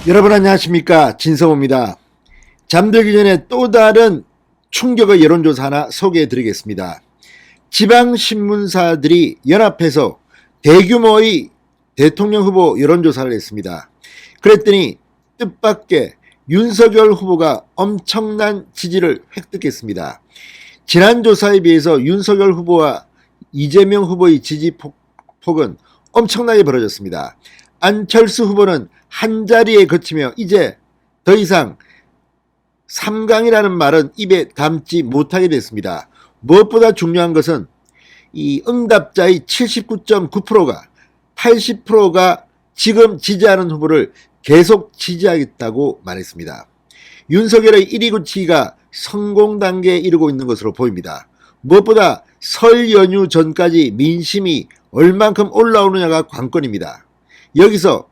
여러분 안녕하십니까, 진성호입니다. 잠들기 전에 또 다른 충격의 여론조사 하나 소개해 드리겠습니다. 지방신문사들이 연합해서 대규모의 대통령 후보 여론조사를 했습니다. 그랬더니 뜻밖의 윤석열 후보가 엄청난 지지를 획득했습니다. 지난 조사에 비해서 윤석열 후보와 이재명 후보의 지지폭은 엄청나게 벌어졌습니다. 안철수 후보는 한 자리에 그치며 이제 더 이상 3강이라는 말은 입에 담지 못하게 됐습니다. 무엇보다 중요한 것은 이 응답자의 79.9%가 80%가 지금 지지하는 후보를 계속 지지하겠다고 말했습니다. 윤석열의 1위 굳히기가 성공 단계에 이르고 있는 것으로 보입니다. 무엇보다 설 연휴 전까지 민심이 얼만큼 올라오느냐가 관건입니다. 여기서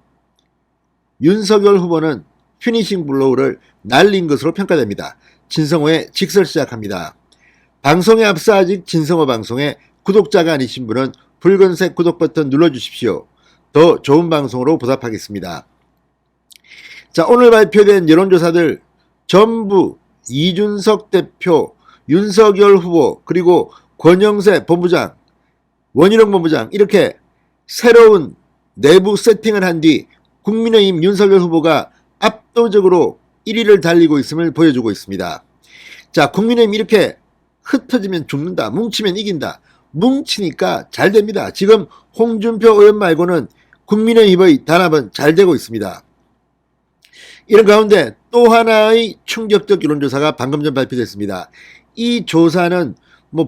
윤석열 후보는 피니싱 블로우를 날린 것으로 평가됩니다. 진성호의 직설 시작합니다. 방송에 앞서 아직 진성호 방송에 구독자가 아니신 분은 붉은색 구독 버튼 눌러주십시오. 더 좋은 방송으로 보답하겠습니다. 자, 오늘 발표된 여론조사들 전부 이준석 대표, 윤석열 후보, 그리고 권영세 본부장, 원희룡 본부장 이렇게 새로운 내부 세팅을 한 뒤 국민의힘 윤석열 후보가 압도적으로 1위를 달리고 있음을 보여주고 있습니다. 자, 국민의힘 이렇게 흩어지면 죽는다, 뭉치면 이긴다. 뭉치니까 잘 됩니다. 지금 홍준표 의원 말고는 국민의힘의 단합은 잘 되고 있습니다. 이런 가운데 또 하나의 충격적 여론조사가 방금 전 발표됐습니다. 이 조사는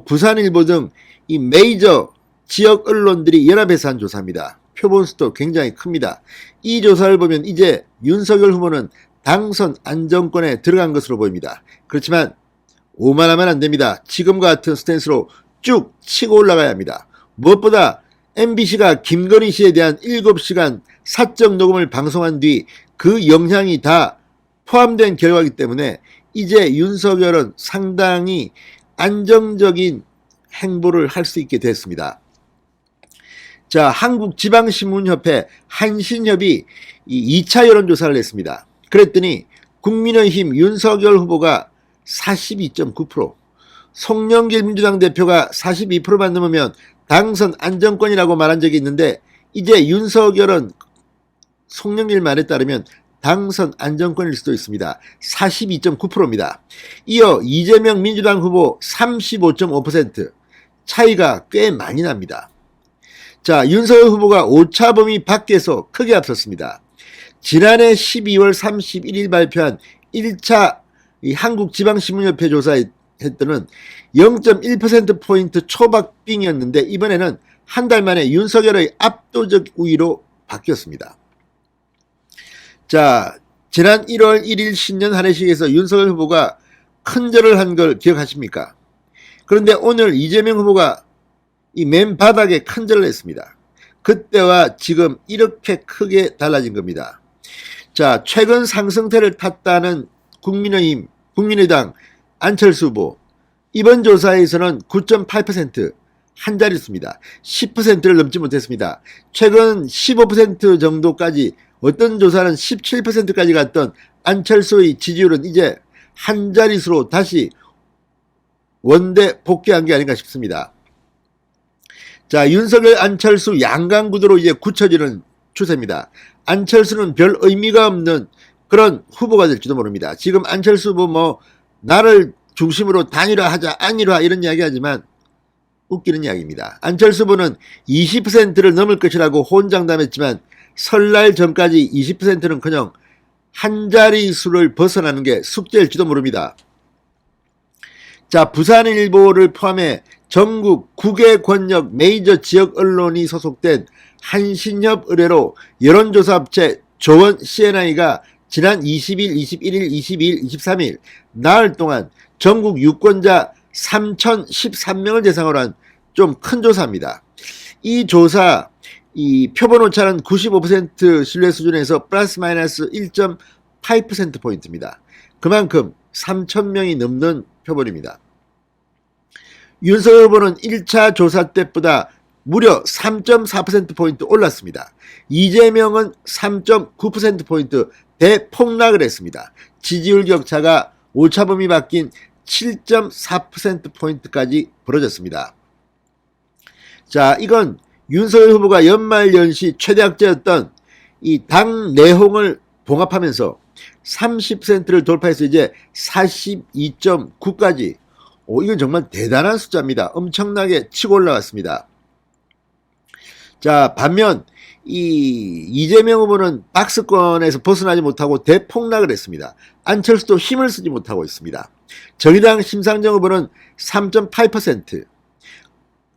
부산일보 등 이 메이저 지역 언론들이 연합해서 한 조사입니다. 표본수도 굉장히 큽니다. 이 조사를 보면 이제 윤석열 후보는 당선 안정권에 들어간 것으로 보입니다. 그렇지만 오만하면 안 됩니다. 지금과 같은 스탠스로 쭉 치고 올라가야 합니다. 무엇보다 MBC가 김건희 씨에 대한 7시간 사적 녹음을 방송한 뒤 그 영향이 다 포함된 결과이기 때문에 이제 윤석열은 상당히 안정적인 행보를 할 수 있게 됐습니다. 자, 한국지방신문협회 한신협이 2차 여론조사를 했습니다. 그랬더니 국민의힘 윤석열 후보가 42.9%, 송영길 민주당 대표가 42%만 넘으면 당선 안정권이라고 말한 적이 있는데 이제 윤석열은 송영길 말에 따르면 당선 안정권일 수도 있습니다. 42.9%입니다. 이어 이재명 민주당 후보 35.5%, 차이가 꽤 많이 납니다. 자, 윤석열 후보가 5차 범위 밖에서 크게 앞섰습니다. 지난해 12월 31일 발표한 1차 한국지방신문협회 조사했더는 0.1%포인트 초박빙이었는데 이번에는 한 달 만에 윤석열의 압도적 우위로 바뀌었습니다. 자, 지난 1월 1일 신년 한해식에서 윤석열 후보가 큰절을 한 걸 기억하십니까? 그런데 오늘 이재명 후보가 이 맨 바닥에 큰절을 했습니다. 그때와 지금 이렇게 크게 달라진 겁니다. 자, 최근 상승세를 탔다는 국민의힘, 국민의당 안철수 후보, 이번 조사에서는 9.8%, 한 자릿수입니다. 10%를 넘지 못했습니다. 최근 15% 정도까지, 어떤 조사는 17%까지 갔던 안철수의 지지율은 이제 한 자릿수로 다시 원대 복귀한 게 아닌가 싶습니다. 자, 윤석열 안철수 양강구도로 이제 굳혀지는 추세입니다. 안철수는 별 의미가 없는 그런 후보가 될지도 모릅니다. 지금 안철수 후보 나를 중심으로 단일화하자, 안일화 이런 이야기 하지만 웃기는 이야기입니다. 안철수 후보는 20%를 넘을 것이라고 호언장담했지만 설날 전까지 20%는커녕 한 자릿수를 벗어나는 게 숙제일지도 모릅니다. 자, 부산일보를 포함해 전국 9개 권역 메이저 지역 언론이 소속된 한신협 의뢰로 여론조사 업체 조원 CNI가 지난 20일, 21일, 22일, 23일 나흘 동안 전국 유권자 3,013명을 대상으로 한 좀 큰 조사입니다. 이 조사, 이 표본 오차는 95% 신뢰 수준에서 플러스 마이너스 1.8%포인트입니다. 그만큼 3,000명이 넘는 표본입니다. 윤석열 후보는 1차 조사 때보다 무려 3.4%포인트 올랐습니다. 이재명은 3.9%포인트 대폭락을 했습니다. 지지율 격차가 오차범위 바뀐 7.4%포인트까지 벌어졌습니다. 자, 이건 윤석열 후보가 연말연시 최대 악재였던 이 당 내홍을 봉합하면서 30%를 돌파해서 이제 42.9까지 이건 정말 대단한 숫자입니다. 엄청나게 치고 올라갔습니다. 자, 반면 이재명 후보는 박스권에서 벗어나지 못하고 대폭락을 했습니다. 안철수도 힘을 쓰지 못하고 있습니다. 정의당 심상정 후보는 3.8%,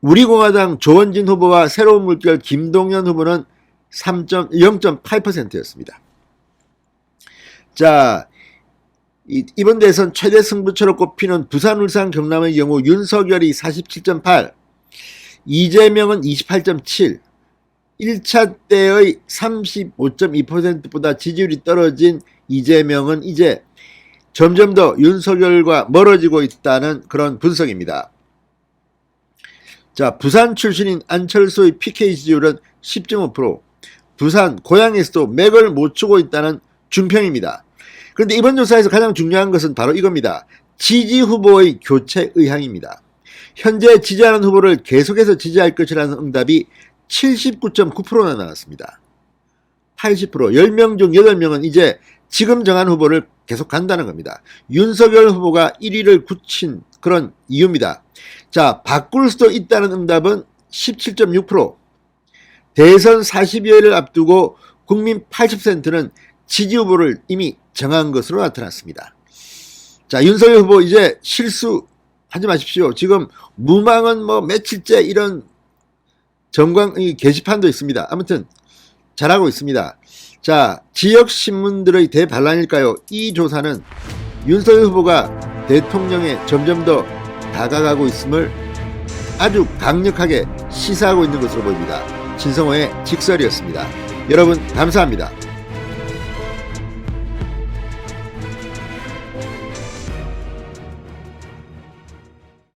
우리공화당 조원진 후보와 새로운 물결 김동연 후보는 0.8%였습니다. 자, 이번 대선 최대 승부처로 꼽히는 부산, 울산, 경남의 경우 윤석열이 47.8, 이재명은 28.7, 1차 때의 35.2%보다 지지율이 떨어진 이재명은 이제 점점 더 윤석열과 멀어지고 있다는 그런 분석입니다. 자, 부산 출신인 안철수의 PK 지지율은 10.5%, 부산 고향에서도 맥을 못 추고 있다는 중평입니다. 그런데 이번 조사에서 가장 중요한 것은 바로 이겁니다. 지지 후보의 교체 의향입니다. 현재 지지하는 후보를 계속해서 지지할 것이라는 응답이 79.9%나 나왔습니다. 80%, 10명 중 8명은 이제 지금 정한 후보를 계속 간다는 겁니다. 윤석열 후보가 1위를 굳힌 그런 이유입니다. 자, 바꿀 수도 있다는 응답은 17.6%, 대선 40여일을 앞두고 국민 80%는 지지 후보를 이미 정한 것으로 나타났습니다. 자, 윤석열 후보 이제 실수하지 마십시오. 지금 무망은 뭐 며칠째 이런 게시판도 있습니다. 아무튼 잘하고 있습니다. 자, 지역신문들의 대반란일까요? 이 조사는 윤석열 후보가 대통령에 점점 더 다가가고 있음을 아주 강력하게 시사하고 있는 것으로 보입니다. 진성호의 직설이었습니다. 여러분 감사합니다.